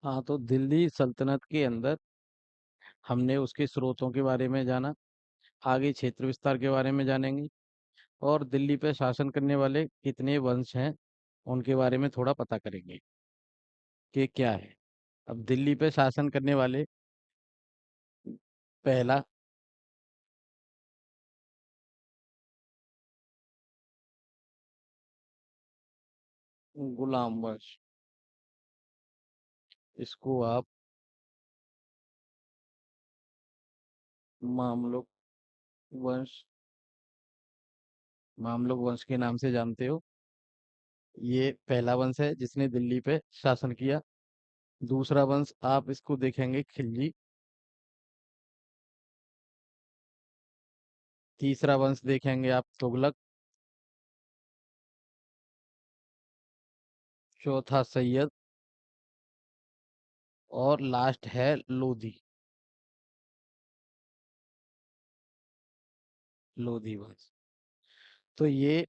हाँ, तो दिल्ली सल्तनत के अंदर हमने उसके स्रोतों के बारे में जाना। आगे क्षेत्र विस्तार के बारे में जानेंगे। और दिल्ली पे शासन करने वाले कितने वंश हैं उनके बारे में थोड़ा पता करेंगे कि क्या है। अब दिल्ली पे शासन करने वाले, पहला गुलाम वंश। इसको आप मामलुक वंश, मामलुक वंश के नाम से जानते हो। ये पहला वंश है जिसने दिल्ली पे शासन किया। दूसरा वंश आप इसको देखेंगे, खिलजी। तीसरा वंश देखेंगे आप, तुगलक। चौथा सैयद। और लास्ट है लोधी। लोधी वंश। तो ये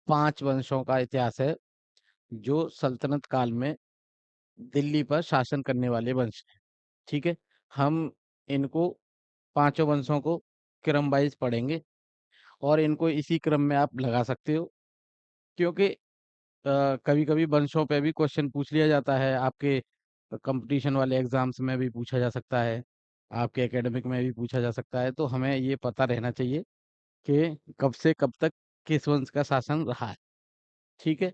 पांच वंशों का इतिहास है जो सल्तनत काल में दिल्ली पर शासन करने वाले वंश हैं। ठीक है। हम इनको, पांचों वंशों को क्रम वाइज पढ़ेंगे। और इनको इसी क्रम में आप लगा सकते हो, क्योंकि कभी कभी वंशों पे भी क्वेश्चन पूछ लिया जाता है। आपके कंपटीशन वाले एग्जाम्स में भी पूछा जा सकता है, आपके एकेडमिक में भी पूछा जा सकता है। तो हमें ये पता रहना चाहिए कि कब से कब तक किस वंश का शासन रहा है। ठीक है।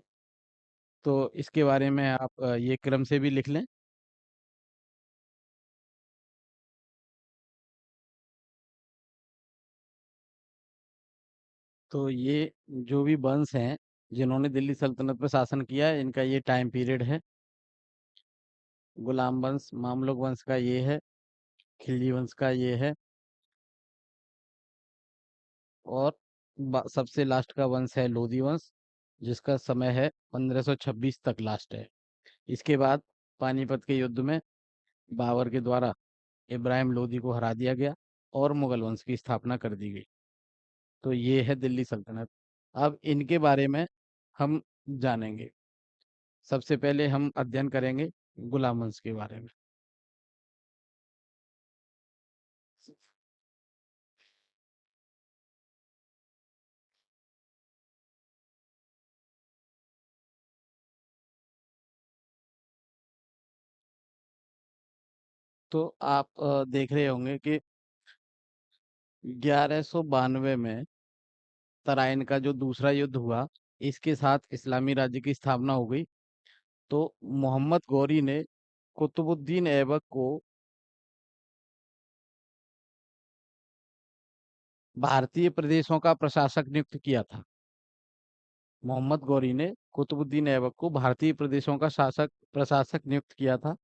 तो इसके बारे में आप ये क्रम से भी लिख लें। तो ये जो भी वंश हैं जिन्होंने दिल्ली सल्तनत पर शासन किया है, इनका ये टाइम पीरियड है। गुलाम वंश, मामलुक वंश का ये है, खिलजी वंश का ये है। और सबसे लास्ट का वंश है लोधी वंश, जिसका समय है 1526 तक लास्ट है। इसके बाद पानीपत के युद्ध में बाबर के द्वारा इब्राहिम लोधी को हरा दिया गया और मुगल वंश की स्थापना कर दी गई। तो ये है दिल्ली सल्तनत। अब इनके बारे में हम जानेंगे। सबसे पहले हम अध्ययन करेंगे गुलाम वंश के बारे में। तो आप देख रहे होंगे कि 1192 में तराइन का जो दूसरा युद्ध हुआ, इसके साथ इस्लामी राज्य की स्थापना हो गई। तो मोहम्मद गौरी ने कुतुबुद्दीन ऐबक को भारतीय प्रदेशों का प्रशासक नियुक्त किया था। मोहम्मद गौरी ने कुतुबुद्दीन ऐबक को भारतीय प्रदेशों का शासक प्रशासक नियुक्त किया था।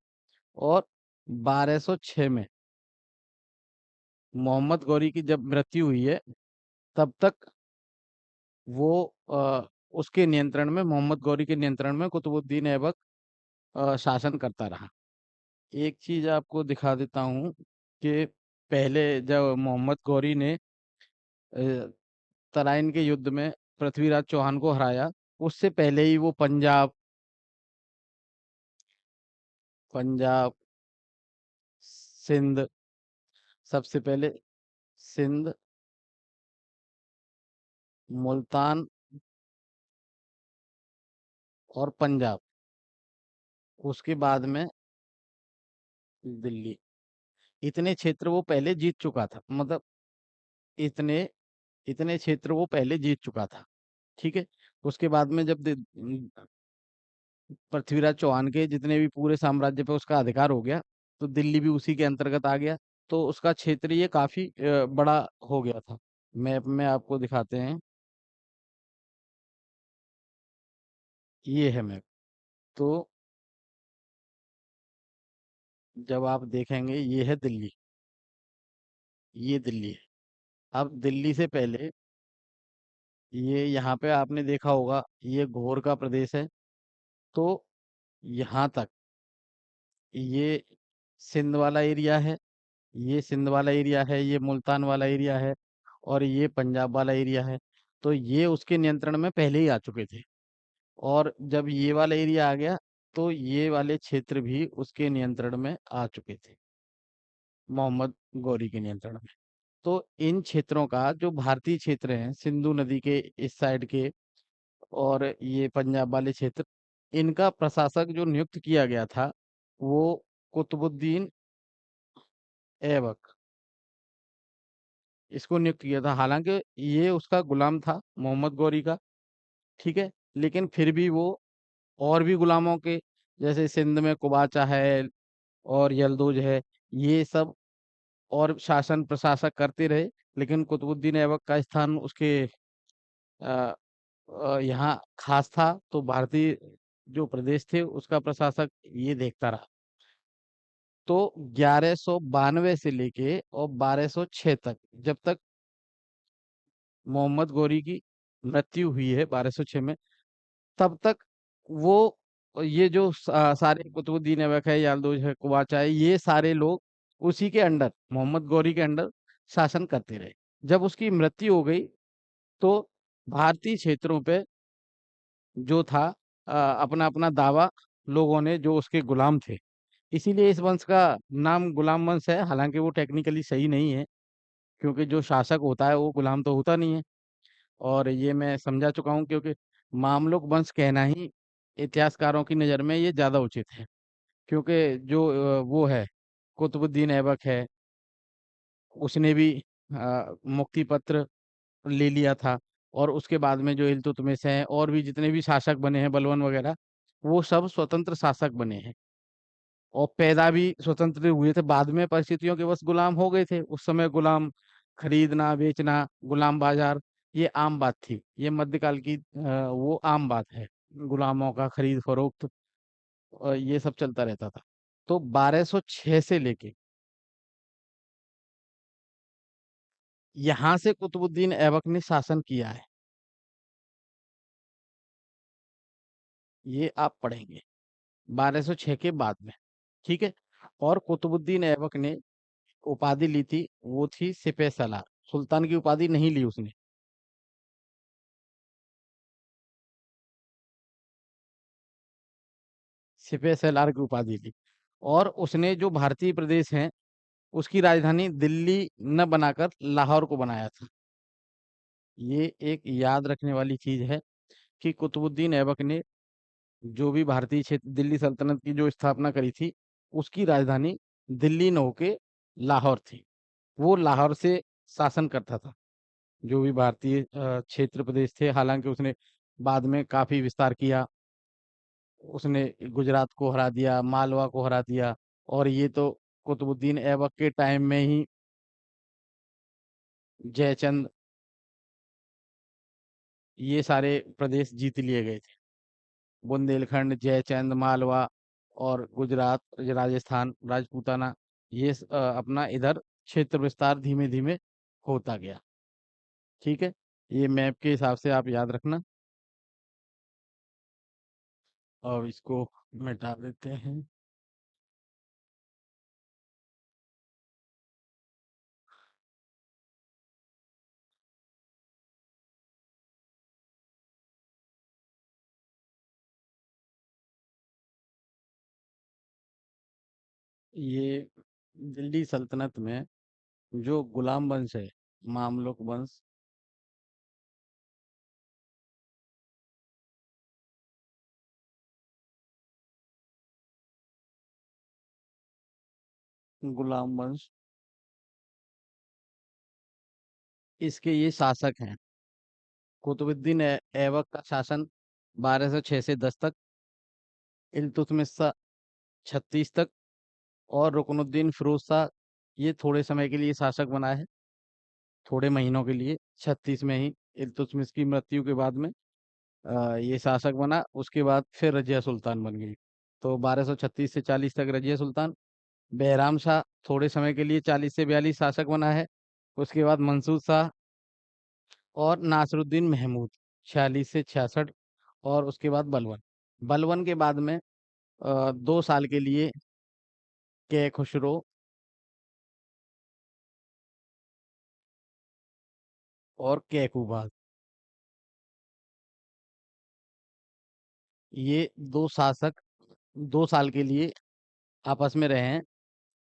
और 1206 में मोहम्मद गौरी की जब मृत्यु हुई है, तब तक वो उसके नियंत्रण में, मोहम्मद गौरी के नियंत्रण में कुतुबुद्दीन ऐबक शासन करता रहा। एक चीज आपको दिखा देता हूँ कि पहले जब मोहम्मद गौरी ने तराइन के युद्ध में पृथ्वीराज चौहान को हराया, उससे पहले ही वो पंजाब, पंजाब, सिंध, सबसे पहले सिंध, मुल्तान और पंजाब, उसके बाद में दिल्ली, इतने क्षेत्र वो पहले जीत चुका था। मतलब इतने इतने क्षेत्र वो पहले जीत चुका था। ठीक है। उसके बाद में जब पृथ्वीराज चौहान के जितने भी पूरे साम्राज्य पे उसका अधिकार हो गया, तो दिल्ली भी उसी के अंतर्गत आ गया। तो उसका क्षेत्र ये काफी बड़ा हो गया था। मैप में आपको दिखाते हैं। ये है मैप। तो जब आप देखेंगे, ये है दिल्ली, ये दिल्ली है। अब दिल्ली से पहले, ये यहाँ पे आपने देखा होगा, ये घोर का प्रदेश है। तो यहाँ तक ये सिंध वाला एरिया है, ये सिंध वाला एरिया है, ये मुल्तान वाला एरिया है। और ये पंजाब वाला एरिया है। तो ये उसके नियंत्रण में पहले ही आ चुके थे। और जब ये वाला एरिया आ गया, तो ये वाले क्षेत्र भी उसके नियंत्रण में आ चुके थे, मोहम्मद गौरी के नियंत्रण में। तो इन क्षेत्रों का जो भारतीय क्षेत्र हैं, सिंधु नदी के इस साइड के और ये पंजाब वाले क्षेत्र, इनका प्रशासक जो नियुक्त किया गया था, वो कुतुबुद्दीन ऐबक, इसको नियुक्त किया था। हालांकि ये उसका गुलाम था, मोहम्मद गौरी का, ठीक है। लेकिन फिर भी वो और भी गुलामों के, जैसे सिंध में कुबाचा है और यलदौज है, ये सब और शासन प्रशासक करते रहे। लेकिन कुतुबुद्दीन ऐबक का स्थान उसके अ, यहाँ खास था, तो भारतीय जो प्रदेश थे उसका प्रशासक ये देखता रहा। तो 1192 से लेके और 1206 तक, जब तक मोहम्मद गौरी की मृत्यु हुई है 1206 में, तब तक वो ये जो सारे कुतुबुद्दीन ऐबक है, याल्दोज है, कुबाचा है, ये सारे लोग उसी के अंडर, मोहम्मद गौरी के अंडर शासन करते रहे। जब उसकी मृत्यु हो गई, तो भारतीय क्षेत्रों पे जो था अपना अपना दावा, लोगों ने जो उसके गुलाम थे, इसीलिए इस वंश का नाम गुलाम वंश है। हालांकि वो टेक्निकली सही नहीं है, क्योंकि जो शासक होता है वो गुलाम तो होता नहीं है। और ये मैं समझा चुका हूँ, क्योंकि मामलुक वंश कहना ही इतिहासकारों की नज़र में ये ज़्यादा उचित है। क्योंकि जो वो है, कुतुबुद्दीन ऐबक है, उसने भी मुक्ति पत्र ले लिया था। और उसके बाद में जो इल्तुतमिश हैं और भी जितने भी शासक बने हैं, बलवन वगैरह, वो सब स्वतंत्र शासक बने हैं और पैदा भी स्वतंत्र हुए थे। बाद में परिस्थितियों के बस गुलाम हो गए थे। उस समय गुलाम खरीदना बेचना, गुलाम बाजार, ये आम बात थी। ये मध्यकाल की वो आम बात है, गुलामों का खरीद फरोख्त, ये सब चलता रहता था। तो 1206 से लेके यहाँ से कुतुबुद्दीन ऐबक ने शासन किया है, ये आप पढ़ेंगे 1206 के बाद में, ठीक है। और कुतुबुद्दीन ऐबक ने उपाधि ली थी, वो थी सिपह सलार। सुल्तान की उपाधि नहीं ली उसने, सिपह सलार की उपाधि ली। और उसने जो भारतीय प्रदेश हैं, उसकी राजधानी दिल्ली न बनाकर लाहौर को बनाया था। ये एक याद रखने वाली चीज है कि कुतुबुद्दीन ऐबक ने जो भी भारतीय क्षेत्र, दिल्ली सल्तनत की जो स्थापना करी थी, उसकी राजधानी दिल्ली न होके लाहौर थी। वो लाहौर से शासन करता था, जो भी भारतीय क्षेत्र प्रदेश थे। हालांकि उसने बाद में काफी विस्तार किया, उसने गुजरात को हरा दिया, मालवा को हरा दिया। और ये तो कुतुबुद्दीन ऐबक के टाइम में ही जयचंद, ये सारे प्रदेश जीत लिए गए थे। बुंदेलखंड, जयचंद, मालवा और गुजरात, राजस्थान, राजपूताना, ये अपना इधर क्षेत्र विस्तार धीमे धीमे होता गया, ठीक है। ये मैप के हिसाब से आप याद रखना। और इसको मिटा देते हैं। ये दिल्ली सल्तनत में जो गुलाम वंश है, मामलुक वंश, गुलाम वंश, इसके ये शासक हैं। कुतुबुद्दीन ऐबक का शासन 1206 से 10 तक, इल्तुतमिश शाह 36 तक, और रुकनुद्दीन फिरोज शाह ये थोड़े समय के लिए शासक बना है, थोड़े महीनों के लिए, 36 में ही इल्तुतमिश की मृत्यु के बाद में ये शासक बना। उसके बाद फिर रजिया सुल्तान बन गई। तो 1236 से 40 तक रजिया सुल्तान। बैराम शाह थोड़े समय के लिए 40 से 42 शासक बना है। उसके बाद मंसूर शाह और नासरुद्दीन महमूद 46 से 66। और उसके बाद बलवन, बलवन के बाद में 2 साल के लिए के खुसरो और कैकूबाद। ये दो शासक 2 साल के लिए आपस में रहे हैं।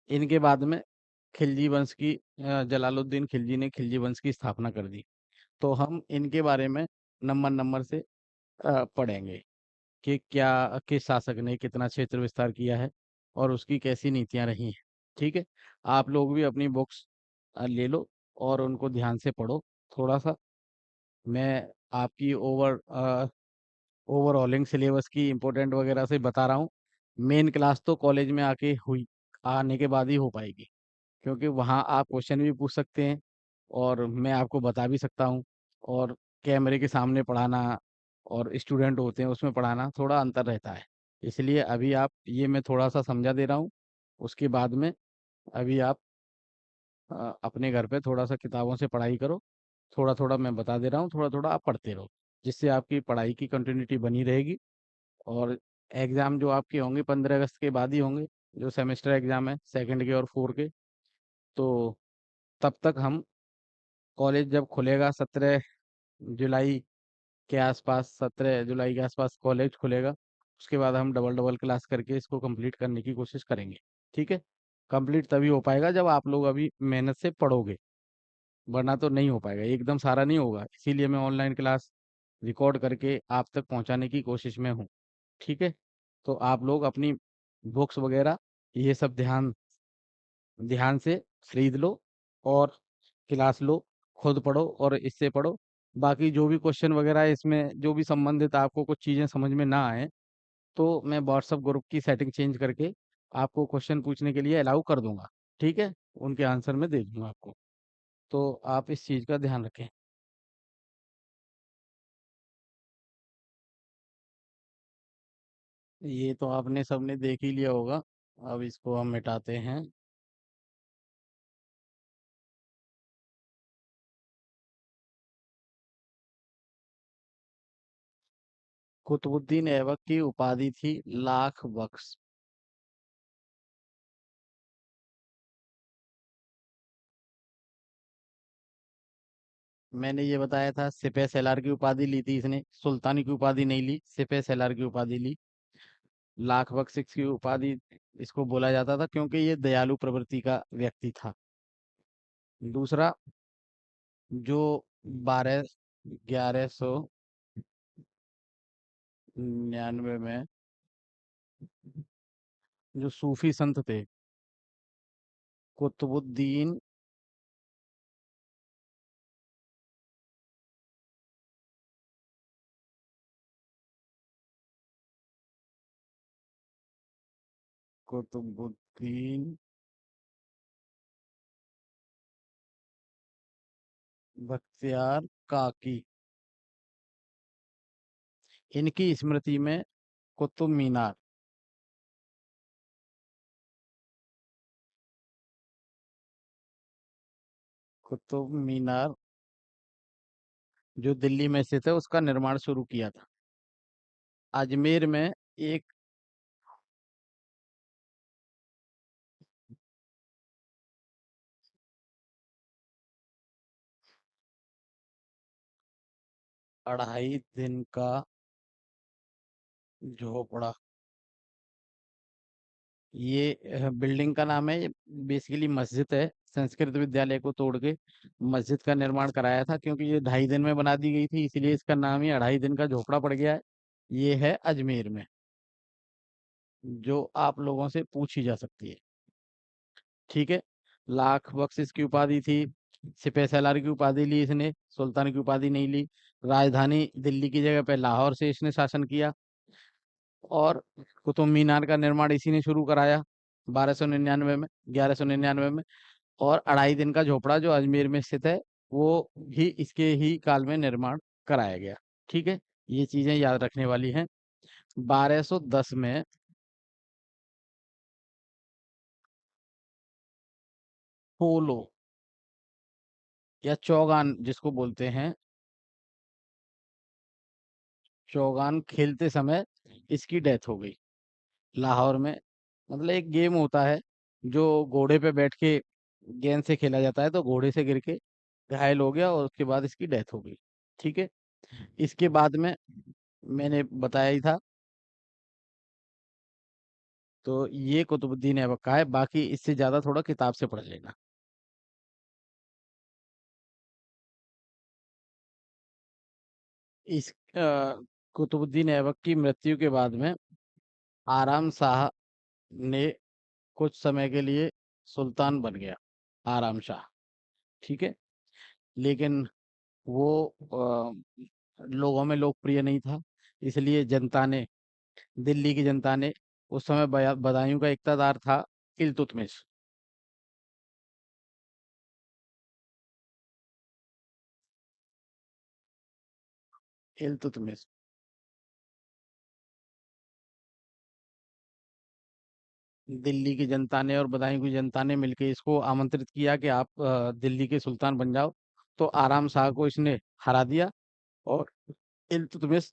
इनके बाद में खिलजी वंश की जलालुद्दीन खिलजी ने खिलजी वंश की स्थापना कर दी। तो हम इनके बारे में नंबर नंबर से पढ़ेंगे कि क्या किस शासक ने कितना क्षेत्र विस्तार किया है और उसकी कैसी नीतियां रही हैं। ठीक है। आप लोग भी अपनी बुक्स ले लो और उनको ध्यान से पढ़ो थोड़ा सा। मैं आपकी ओवरऑलिंग सिलेबस की इम्पोर्टेंट वगैरह से बता रहा हूँ। मेन क्लास तो कॉलेज में आने के बाद ही हो पाएगी, क्योंकि वहाँ आप क्वेश्चन भी पूछ सकते हैं और मैं आपको बता भी सकता हूँ। और कैमरे के सामने पढ़ाना और स्टूडेंट होते हैं उसमें पढ़ाना थोड़ा अंतर रहता है। इसलिए अभी आप ये मैं थोड़ा सा समझा दे रहा हूँ। उसके बाद में अभी आप अपने घर पे थोड़ा सा किताबों से पढ़ाई करो। थोड़ा थोड़ा मैं बता दे रहा हूँ, थोड़ा थोड़ा आप पढ़ते रहो, जिससे आपकी पढ़ाई की कंटिन्यूटी बनी रहेगी। और एग्ज़ाम जो आपके होंगे 15 अगस्त के बाद ही होंगे, जो सेमेस्टर एग्ज़ाम है सेकंड के और फोर के। तो तब तक हम कॉलेज जब खुलेगा 17 जुलाई के आसपास, 17 जुलाई के आसपास कॉलेज खुलेगा। उसके बाद हम डबल डबल क्लास करके इसको कंप्लीट करने की कोशिश करेंगे। ठीक है। कंप्लीट तभी हो पाएगा जब आप लोग अभी मेहनत से पढ़ोगे, वरना तो नहीं हो पाएगा, एकदम सारा नहीं होगा। इसीलिए मैं ऑनलाइन क्लास रिकॉर्ड करके आप तक पहुंचाने की कोशिश में हूँ। ठीक है। तो आप लोग अपनी बुक्स वगैरह ये सब ध्यान ध्यान से खरीद लो और क्लास लो, खुद पढ़ो और इससे पढ़ो। बाकी जो भी क्वेश्चन वगैरह है इसमें जो भी संबंधित आपको कुछ चीज़ें समझ में ना आए, तो मैं व्हाट्सएप ग्रुप की सेटिंग चेंज करके आपको क्वेश्चन पूछने के लिए अलाउ कर दूंगा। ठीक है। उनके आंसर मैं दे दूंगा आपको। तो आप इस चीज़ का ध्यान रखें। ये तो आपने सबने देख ही लिया होगा। अब इसको हम मिटाते हैं। कुतुबुद्दीन ऐबक की उपाधि थी लाख बख्श। मैंने ये बताया था सिपह सलार की उपाधि ली थी इसने, सुल्तानी की उपाधि नहीं ली, सिपह सलार की उपाधि ली। लाख बख्श की उपाधि इसको बोला जाता था क्योंकि ये दयालु प्रवृत्ति का व्यक्ति था। दूसरा, जो 12 1199 में जो सूफी संत थे, कुतुबुद्दीन कुतुबुद्दीन बख्तियार काकी, इनकी स्मृति में कुतुब मीनार, कुतुब मीनार जो दिल्ली में स्थित है उसका निर्माण शुरू किया था। अजमेर में एक 2.5 दिन का झोपड़ा, ये बिल्डिंग का नाम है। बेसिकली मस्जिद है, संस्कृत विद्यालय को तोड़ के मस्जिद का निर्माण कराया था, क्योंकि ये 2.5 दिन में बना दी गई थी, इसलिए इसका नाम ही 2.5 दिन का झोपड़ा पड़ गया है। ये है अजमेर में, जो आप लोगों से पूछी जा सकती है। ठीक है। लाख बख्श इसकी उपाधि थी। सिपह सलार की उपाधि ली इसने, सुल्तान की उपाधि नहीं ली। राजधानी दिल्ली की जगह पे लाहौर से इसने शासन किया। और कुतुब मीनार का निर्माण इसी ने शुरू कराया 1199 में। और 2.5 दिन का झोपड़ा जो अजमेर में स्थित है, वो भी इसके ही काल में निर्माण कराया गया। ठीक है। ये चीजें याद रखने वाली हैं। 1210 में पोलो या चौगान जिसको बोलते हैं, चौगान खेलते समय इसकी डेथ हो गई लाहौर में। मतलब एक गेम होता है जो घोड़े पे बैठ के गेंद से खेला जाता है, तो घोड़े से गिर के घायल हो गया और उसके बाद इसकी डेथ हो गई। ठीक है। इसके बाद में मैंने बताया ही था। तो ये कुतुबुद्दीन ऐबक का है, बाकी इससे ज्यादा थोड़ा किताब से पढ़ लेना। इस कुतुबुद्दीन ऐबक की मृत्यु के बाद में आराम शाह ने कुछ समय के लिए सुल्तान बन गया, आराम शाह। ठीक है। लेकिन वो लोगों में लोकप्रिय नहीं था, इसलिए जनता ने, दिल्ली की जनता ने, उस समय बदायूं का इक़्तिदार था इल्तुतमिश। इल्तुतमिश। दिल्ली की जनता ने और बदायूं की जनता ने मिलकर इसको आमंत्रित किया कि आप दिल्ली के सुल्तान बन जाओ। तो आराम शाह को इसने हरा दिया और इल्तुतमिश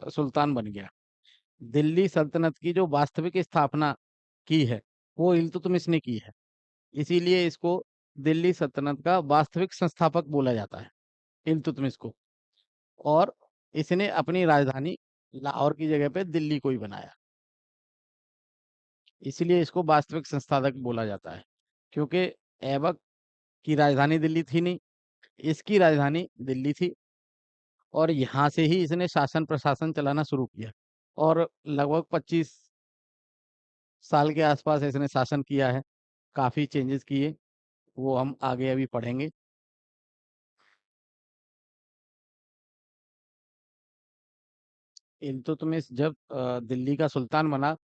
सुल्तान बन गया। दिल्ली सल्तनत की जो वास्तविक स्थापना की है, वो इल्तुतमिश ने की है। इसीलिए इसको दिल्ली सल्तनत का वास्तविक संस्थापक बोला जाता है, इल्तुतमिश को। और इसने अपनी राजधानी लाहौर की जगह पे दिल्ली को ही बनाया। इसीलिए इसको वास्तविक संस्थापक बोला जाता है, क्योंकि ऐबक की राजधानी दिल्ली थी नहीं, इसकी राजधानी दिल्ली थी। और यहाँ से ही इसने शासन प्रशासन चलाना शुरू किया। और लगभग 25 साल के आसपास इसने शासन किया है। काफी चेंजेस किए, वो हम आगे अभी पढ़ेंगे। इल्तुतमिश जब दिल्ली का सुल्तान बना,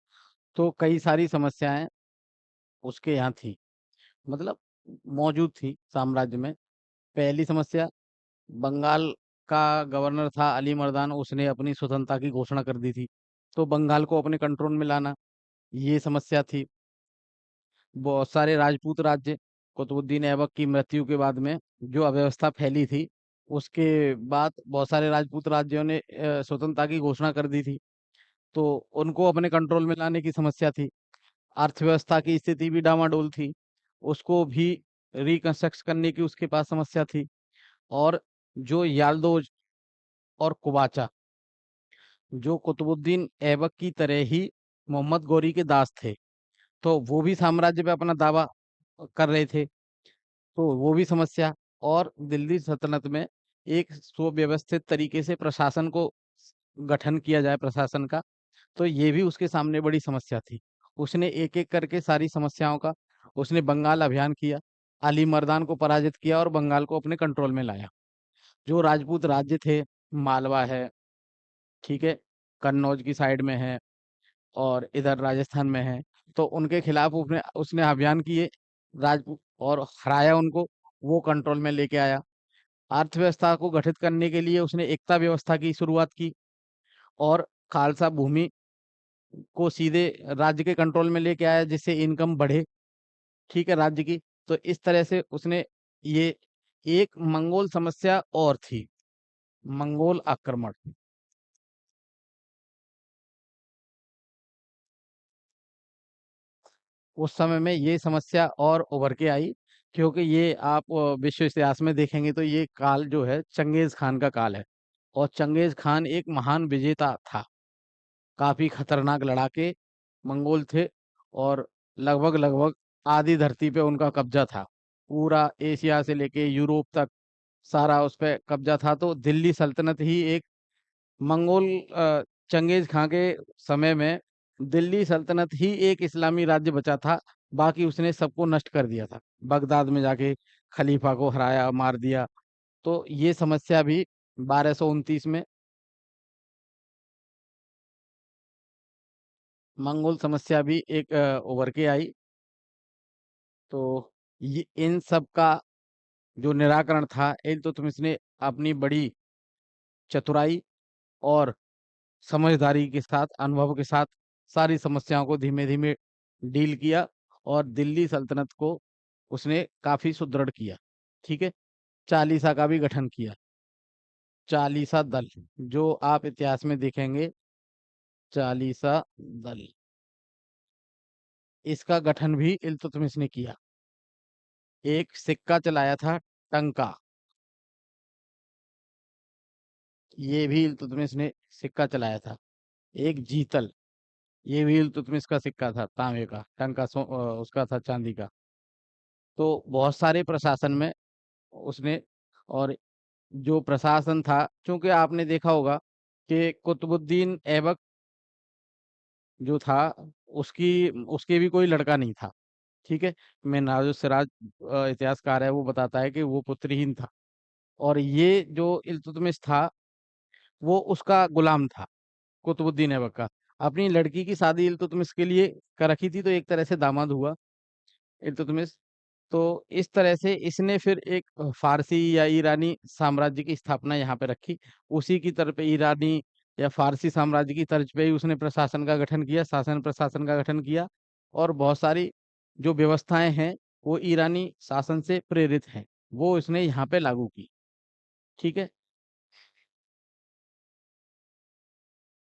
तो कई सारी समस्याएं उसके यहाँ थी, मतलब मौजूद थी साम्राज्य में। पहली समस्या, बंगाल का गवर्नर था अली मर्दान, उसने अपनी स्वतंत्रता की घोषणा कर दी थी। तो बंगाल को अपने कंट्रोल में लाना, ये समस्या थी। बहुत सारे राजपूत राज्य, कुतुबुद्दीन ऐबक की मृत्यु के बाद में जो अव्यवस्था फैली थी, उसके बाद बहुत सारे राजपूत राज्यों ने स्वतंत्रता की घोषणा कर दी थी। तो उनको अपने कंट्रोल में लाने की समस्या थी। अर्थव्यवस्था की स्थिति भी डामाडोल थी, उसको भी रिकंस्ट्रक्ट करने की उसके पास समस्या थी। और जो याल्दोज और कुबाचा, जो कुतुबुद्दीन ऐबक की तरह ही मोहम्मद गौरी के दास थे, तो वो भी साम्राज्य पे अपना दावा कर रहे थे। तो वो भी समस्या। और दिल्ली सल्तनत में एक सुव्यवस्थित तरीके से प्रशासन को गठन किया जाए प्रशासन का, तो ये भी उसके सामने बड़ी समस्या थी। उसने एक एक करके सारी समस्याओं का, उसने बंगाल अभियान किया, अली मर्दान को पराजित किया और बंगाल को अपने कंट्रोल में लाया। जो राजपूत राज्य थे, मालवा है, ठीक है, कन्नौज की साइड में है, और इधर राजस्थान में है, तो उनके खिलाफ उसने उसने अभियान किए, राजपूत, और हराया उनको, वो कंट्रोल में लेके आया। अर्थव्यवस्था को गठित करने के लिए उसने एकता व्यवस्था की शुरुआत की, और खालसा भूमि को सीधे राज्य के कंट्रोल में लेके आया, जिससे इनकम बढ़े, ठीक है, राज्य की। तो इस तरह से उसने ये, एक मंगोल समस्या और थी, मंगोल आक्रमण। उस समय में ये समस्या और उभर के आई, क्योंकि ये आप विश्व इतिहास में देखेंगे तो ये काल जो है चंगेज खान का काल है। और चंगेज खान एक महान विजेता था, काफी खतरनाक लड़ाके मंगोल थे। और लगभग लगभग आधी धरती पे उनका कब्जा था, पूरा एशिया से लेके यूरोप तक सारा उस पे कब्जा था। तो दिल्ली सल्तनत ही एक मंगोल चंगेज खां के समय में दिल्ली सल्तनत ही एक इस्लामी राज्य बचा था। बाकी उसने सबको नष्ट कर दिया था, बगदाद में जाके खलीफा को हराया, मार दिया। तो ये समस्या भी 1229 में, मंगोल समस्या भी एक उभर के आई। तो ये इन सब का जो निराकरण था, इल्तुतमिश ने अपनी बड़ी चतुराई और समझदारी के साथ, अनुभव के साथ सारी समस्याओं को धीमे धीमे डील किया, और दिल्ली सल्तनत को उसने काफी सुदृढ़ किया। ठीक है। चालीसा का भी गठन किया, चालीसा दल, जो आप इतिहास में देखेंगे, चालीसा दल, इसका गठन भी इल्तुतमिश ने किया। एक सिक्का चलाया था, टंका, ये भी इल्तुतमिश ने सिक्का चलाया था। एक जीतल, ये भी इल्तुतमिश का सिक्का था, तांबे का, टंका उसका था चांदी का। तो बहुत सारे प्रशासन में उसने, और जो प्रशासन था, चूंकि आपने देखा होगा कि कुतुबुद्दीन ऐबक जो था, उसकी उसके भी कोई लड़का नहीं था। ठीक है। मेनाजुल सिराज इतिहासकार है, वो बताता है कि वो पुत्रहीन था। और ये जो इल्तुतमिश था, वो उसका गुलाम था, कुतुबुद्दीन ऐबक का। अपनी लड़की की शादी इल्तुतमिश के लिए कर रखी थी, तो एक तरह से दामाद हुआ इल्तुतमिश। तो इस तरह से इसने फिर एक फारसी या ईरानी साम्राज्य की स्थापना यहाँ पे रखी। उसी की तरफ ईरानी या फारसी साम्राज्य की तर्ज पे ही उसने प्रशासन का गठन किया, शासन प्रशासन का गठन किया। और बहुत सारी जो व्यवस्थाएं हैं, वो ईरानी शासन से प्रेरित हैं, वो इसने यहाँ पे लागू की। ठीक है।